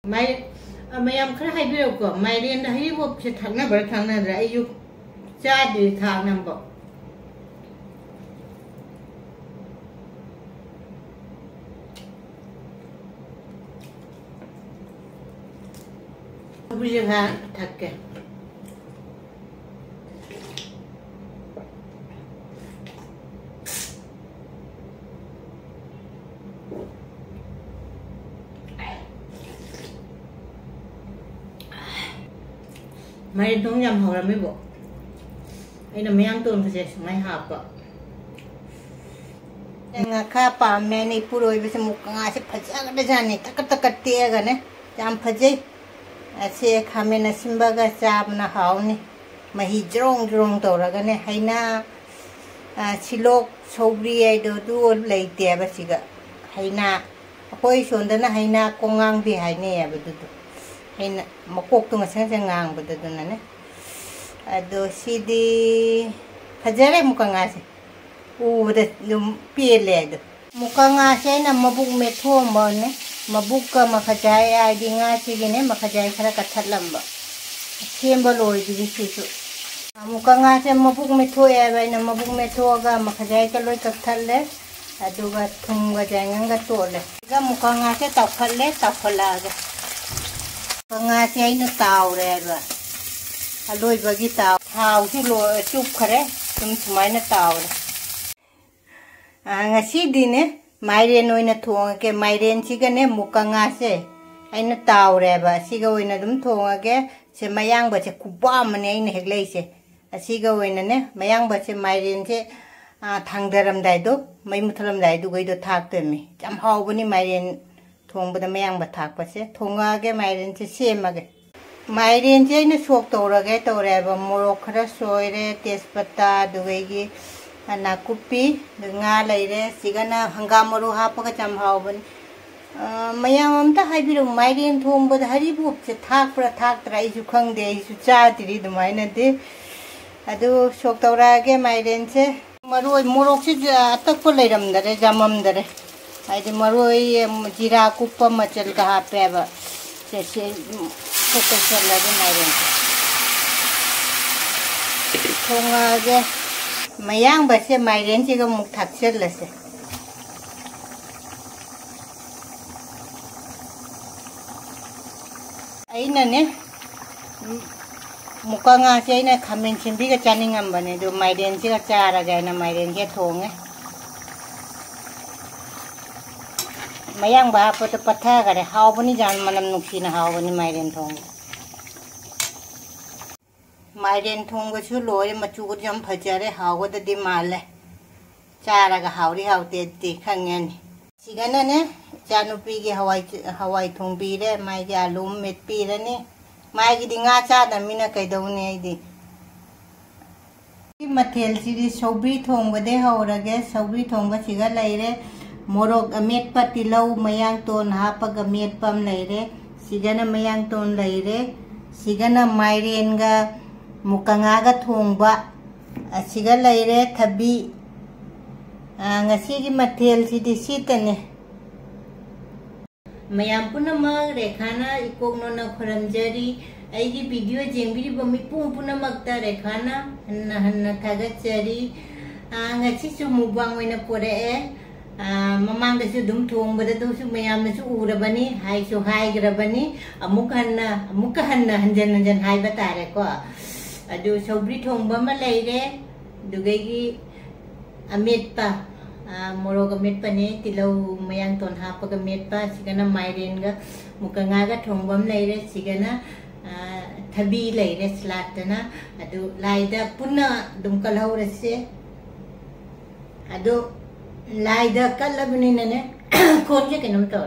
माइ ma'am खर हाइबिरको माइरेन हरिबोप से थांना बर थांना रा अयु चादि थांग नंबो बुझा थके mai dong yam hora mi bo ai na mayang ton se mai ha pa nga kha pa me ni puroi be se muk nga se phaja ga jani tak tak te ga ne jam phajai ase khame na simba ga chap na haw ni mahi jrong jrong to ra ga ne haina silok sobri ai do du lei te ba si ga haina apoi son da na haina kongang bi hai ne ya ba du haina makok tu ngasang jangang bedadana ne ado sidi phajare mukanga se ude dum pele ado mukanga se na mabuk me thomba ne mabuk ka makhajai ai di nga si ne makhajai khara kathalamba semba loi di su mukanga se mabuk me tho ya ba na mabuk me tho ga makhajai ka loi kathalle ado ga thunga jangang ga tole ga mukanga se takhalle takhala ga nga se ai na taw re ba aloi ba gi taw thau chu lo chup khare tum sumai na taw re nga si di ne mairen oina thong ke mairen chi ga ne mukanga se ai na taw re ba si ga oina dum thong ge se mayang ba che kuba mane ai ne heglei se asi ga oina ne mayang ba che mairen che thangdaram dai do mai muthalam dai du goi do thak te mi jam haw bani mairen thong bada mayang ba thak pa se thonga ge mairen che sema ge mairen che ne sok to ra ge to re ba morok khara soi re tespata du gei gi na kupi nga lai re sigana hangam ru ha pa ga jam haw ban mayam am ta hai bi ro mairen thong bada hari bu che thak pra thak trai su khang de su cha ti du mai na de adu sok to ra ge mairen che maroi morok che atak pa lai ram da re jamam da re ai maroi jira kuppa machal ka pe ba se se focus la de mairen thonga ge mayang ba se mairen chi ga muk thak chel la se ai na ne mukanga se ai na khamen chimbi ga chaningam bane do mairen chi ga chara ga na mairen ge thonge mayang ba pa ta patha ga re haw bani jan manam nuksi na haw bani mairen thong ga chu loi machu ga jam phajare haw ga da di male chara ga haw ri haw te ti khangen sigana ne chanupi gi hawai thong bi re mai ga alum met pi re ne mai gi di nga cha da mina kai dau ne ai di mathel si di sobri thong ba de haw ra ge sobri thong ba siga lai re morok amet pati lau mayang ton ha paga met pam lai re sigana mayang ton lai re sigana mairen ga mukanga ga thong ba asiga lai re thabi ngasi gi mathel si di sitane mayam punama rekhana ikokno na khoramjari ai gi video jengbi ba mi puna makta rekhana hanna thaga chari ngasi chu mubang wena pore mamang da su dum thong bada do su mayam na su ura bani hai su hai gra bani amuk hanna hanjan hai ba tare ko adu sobri thong ba ma lai re du gai gi amit pa morok amit pa ne tilau mayang ton ha pa ga met pa sigana mairen ga mukanga ga thong bam lai re sigana thabi lai re slat na adu lai da punna dum kalhau re se adu lai da kalabni ne kon je kenum to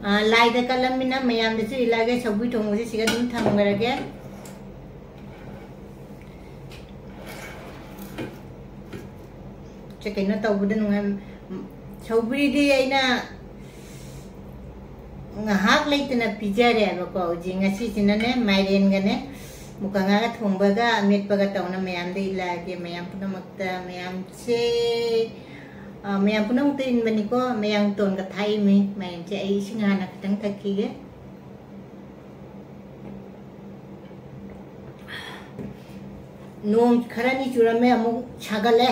lai da kalamina mayam da su ilage sobri thong se siga dum thang mara ge Cakap nak tahu bukan dengan sobri dia ina ngahak lagi tu nak pijak dia bako uji ngasi cina ne mairen gane muka ngagat humbaga amit baga tahu na mayam dia lagi mayam pun makta mayam se mayam punong tin bani ko mayang ton ka thai mi mayang che ai singa na katang thaki ge nong kharani churame amuk chagale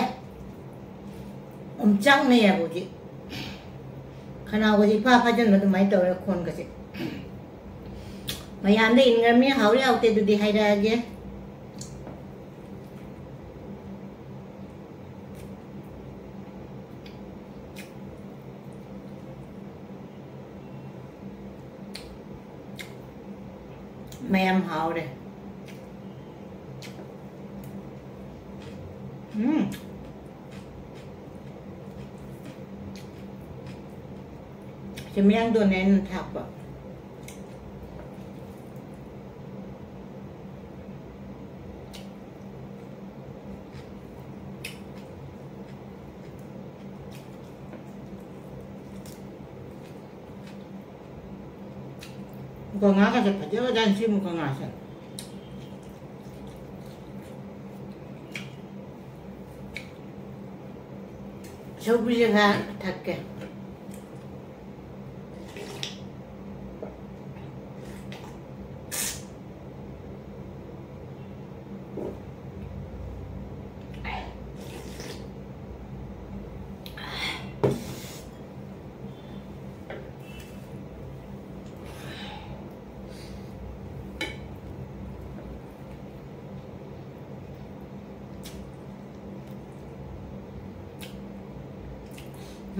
omchang ne ya boji khana boji pa jan ma mai tawre khon ka se mayam de in ngami hauri autte du di haira ge mayam hao deจะmayangตัวนั้นถักอ่ะก็งาก็จะผัดเยอะด้านชิมก็งาใช่ชอบวิจารณ์ถักแก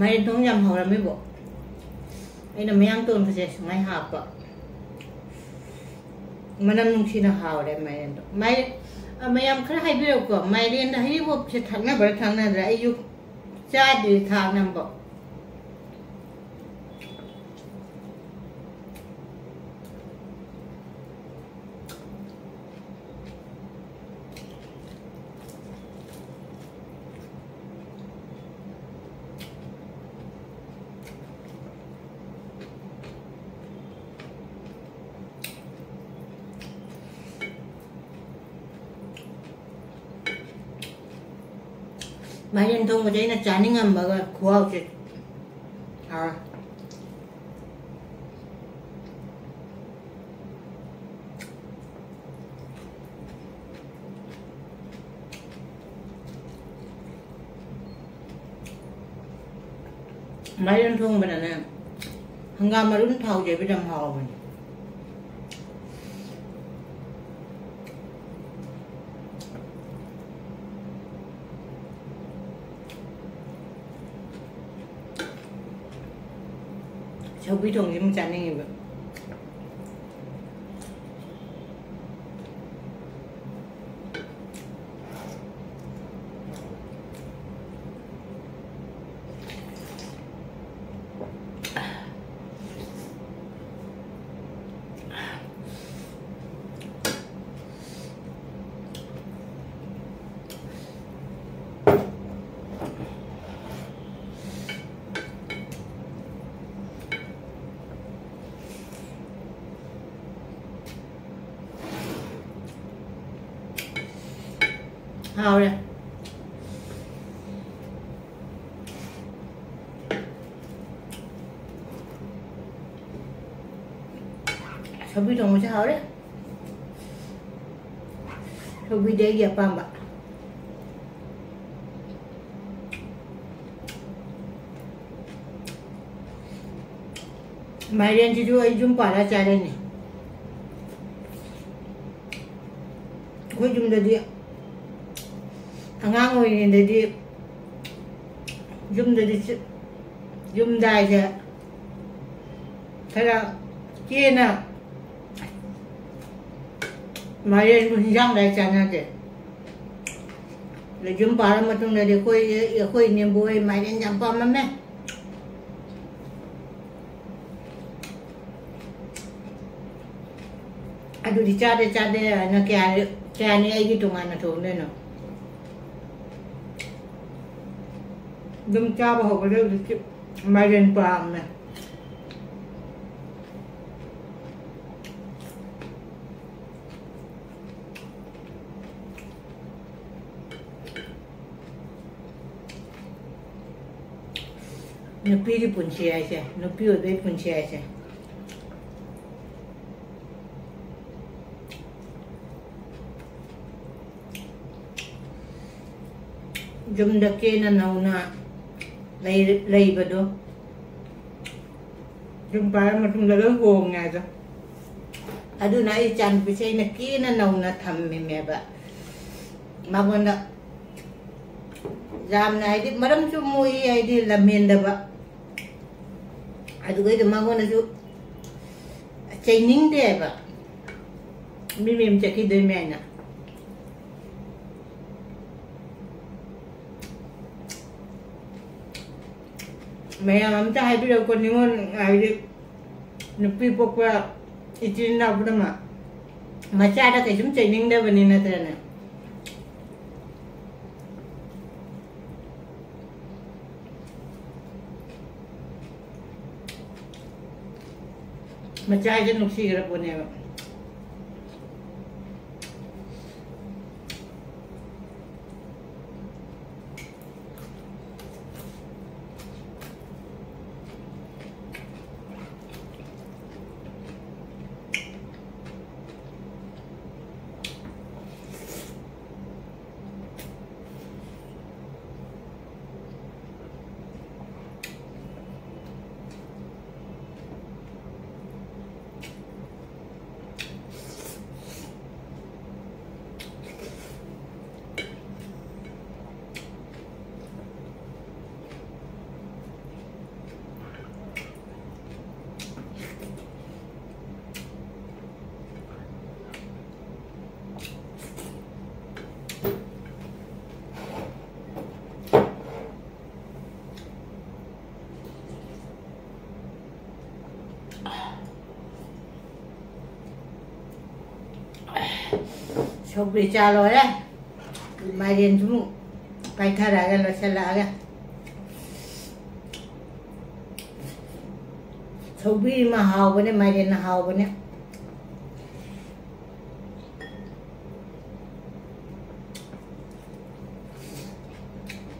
ไม่ต้องยำหัวเราไม่บอกไอ้น้ำยำตัวมันจะไม่หาบอ่ะมันน้ำนุ่งชีนหาวได้ไหมไม่ยำแค่ให้เบี้ยวก่อนไม่เรียนให้พวกจะทางนั้นบริทางนั้นอายุจ้าดีทางนั้นบอกไม่เรียนทงก็จะน่าจานี่งามมากขวาวจิไม่เรียนทงเป็นอะไรหังกามารุ่นเท่าใจไปดำหอมันชอบวิธีที่มันจานนี่แบบเอาเลยชอบวิธีมันจะเอาเลยชอบวิธีเกี่ยวกับแบบไม่เรียนที่ด้วยจุ่มปลาละใจเลยนี่คุยจุ่มเดียวngang ngồi để đi zoom đài chứ thế là kia nào mà lên mình răng đại chả nào chứ là zoom bảo mà trong này để khơi niềm vui mà lên nhắm con lắm đấy aduh dicari nak kia ni lagi tu mana tu ni no đâm cha vào hộp vào đây mai lên vàng này नुपीगी पुंछियायचे नुपी ओदे पुंछियायचे ꯌꯨꯝꯗ ꯀꯦꯅ ꯅꯧꯅ ꯂꯩꯕꯗꯣ ꯌꯨꯝ ꯄꯥꯏꯔ ꯃꯇꯨꯡꯗ ꯂꯣꯏ ꯍꯣꯡꯉꯦ ꯑꯗꯣ ꯑꯗꯨꯅ ꯑꯩ ꯏꯆꯥꯅꯨꯄꯤꯁꯦ ꯑꯩꯅ ꯀꯦꯅ ꯅꯧꯅ ꯊꯝꯃꯤꯃꯦꯕ ꯃꯉꯣꯟꯗ ꯌꯥꯝꯅ ꯍꯥꯏꯗꯤ ꯃꯔꯝꯁꯨ ꯃꯣꯏ ꯍꯥꯏꯗꯤ ꯂꯝꯍꯦꯟꯗꯕ ꯑꯗꯨꯒ ꯑꯩꯗꯣ ꯃꯉꯣꯟꯗꯁꯨ ꯆꯩꯅꯤꯡꯗꯦꯕ ꯃꯤ ꯃꯌꯨꯝ ꯆꯠꯈꯤꯗꯣꯏꯅꯦ ꯍꯥꯏꯅ ꯃꯌꯥꯝ ꯑꯝꯇ ꯍꯥꯏꯕꯤꯔꯛꯀꯣ ꯅꯤꯉꯣꯜ ꯍꯥꯏꯗꯤ ꯅꯨꯄꯤ ꯄꯣꯛꯄ ꯏꯆꯤꯟ ꯏꯅꯥꯎ ꯄꯨꯝꯅꯃꯛ ꯃꯆꯥꯗ ꯀꯩꯁꯨꯝ ꯆꯩꯅꯤꯡꯗꯕꯅꯤ ꯅꯠꯇ꯭ꯔꯅꯦ ꯃꯆꯥ ꯍꯥꯏꯁꯦ ꯅꯨꯡꯁꯤꯈ꯭ꯔꯕꯅꯦꯕ ꯁꯧꯒ꯭ꯔꯤ ꯆꯥ ꯂꯣꯏꯔꯦ ꯃꯥꯏꯔꯦꯟꯁꯨ ꯄꯥꯏꯊꯔꯛꯑꯒ ꯂꯣꯏꯁꯤꯜꯂꯛꯑꯒ ꯁꯧꯒ꯭ꯔꯤ ꯑꯃ ꯍꯥꯎꯕꯅꯦ ꯃꯥꯏꯔꯦꯟꯅ ꯍꯥꯎꯕꯅꯦ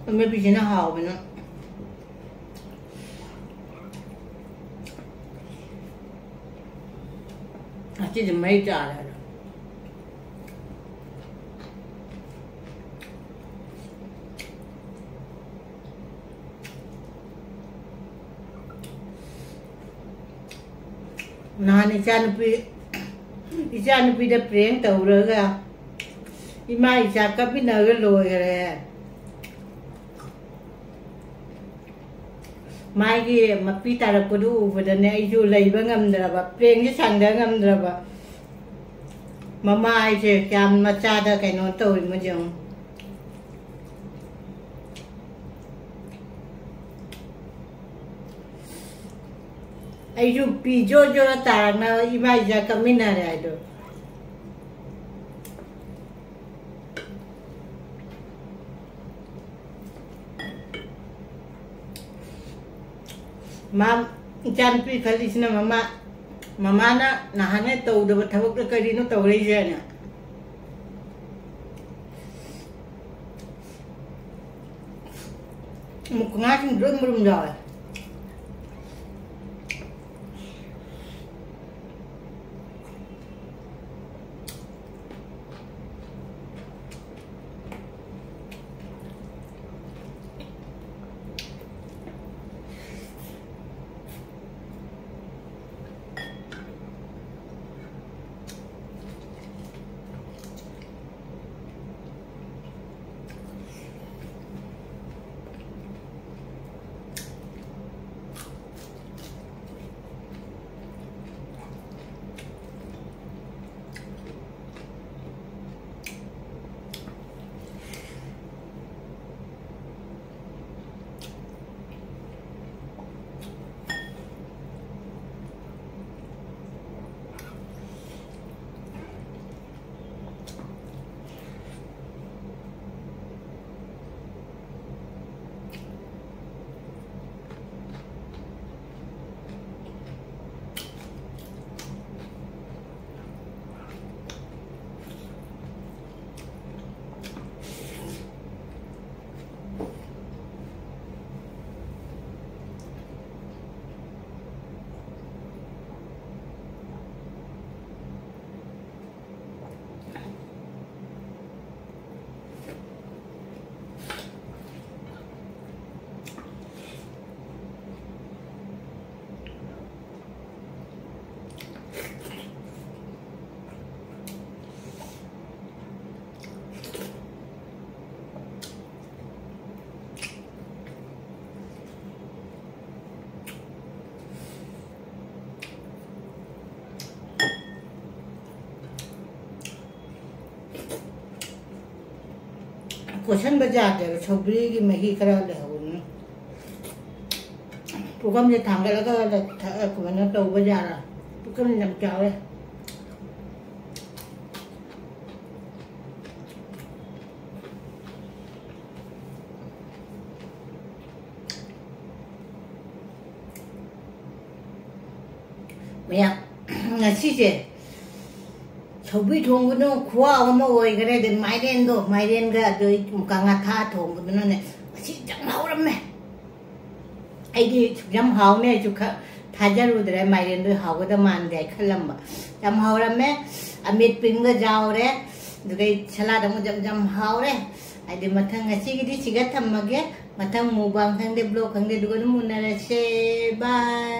ꯑꯃꯦꯠꯄꯤꯁꯤꯅ ꯍꯥꯎꯕꯅꯦ ꯑꯁꯤꯗꯤ ꯃꯩ ꯆꯥꯔꯦ ꯅꯍꯥꯟ ꯏꯆꯥꯅꯨꯄꯤꯗ ꯄ꯭ꯔꯦꯡ ꯇꯧꯔꯒ ꯏꯃꯥ ꯏꯆꯥ ꯀꯞꯃꯤꯟꯅꯔꯒ ꯂꯣꯏꯈꯔꯦ ꯃꯥꯒꯤ ꯃꯄꯤ ꯇꯥꯔꯛꯄꯗꯨ ꯎꯕꯗꯅꯦ ꯑꯩꯁꯨ ꯂꯩꯕ ꯉꯝꯗ꯭ꯔꯕ ꯄ꯭ꯔꯦꯡꯁꯦ ꯁꯥꯡꯗ ꯉꯝꯗ꯭ꯔꯕ ꯃꯃꯥ ꯍꯥꯏꯁꯦ ꯀꯌꯥꯝ ꯃꯆꯥꯗ ꯀꯩꯅꯣ ꯇꯧꯔꯤꯃꯣ ꯌꯦꯡꯉꯨ ꯑꯩꯁꯨ ꯄꯤ ꯖꯣ ꯖꯣ ꯇꯥꯔꯛꯅ ꯏꯃꯥ ꯏꯆꯥ ꯀꯞꯃꯤꯟꯅꯔꯦ ꯍꯥꯏꯗꯣ ꯏꯆꯥꯅꯨꯄꯤ ꯈꯜꯂꯤꯁꯤꯅ ꯃꯃꯥꯅ ꯅꯍꯥꯟꯅ ꯇꯧꯗꯕ ꯊꯕꯛꯇ ꯀꯔꯤꯅꯣ ꯇꯧꯔꯛꯏꯁꯦꯅ ꯉꯥꯁꯤꯡ ꯂꯣꯏ ꯃꯔꯨꯝ ꯌꯥꯎꯋꯦ पोषण बजाते सौगरी की मही खरा ले पुकम से थांगे लगा तो बजा रहा पुकम नम चावे मैं से सौगरी थोंगनो खुआ अमा ओइगरे दे माइरेन गा दो मुकांगा था थोंगनो ने मसी जम हावरमे आइदी जम हावने जु थाजरुद्रे माइरेन दो हावगदा मानदे खलम्बा जम हावरमे अमित पिंगा जावरे दुगै सलाद अमु जम हावरे आइदी मथंग सिगिदी सिगा थम्मगे मथंग मुबांग खंगदे ब्लॉग खंगदे दुगनो मुनरसे बाय।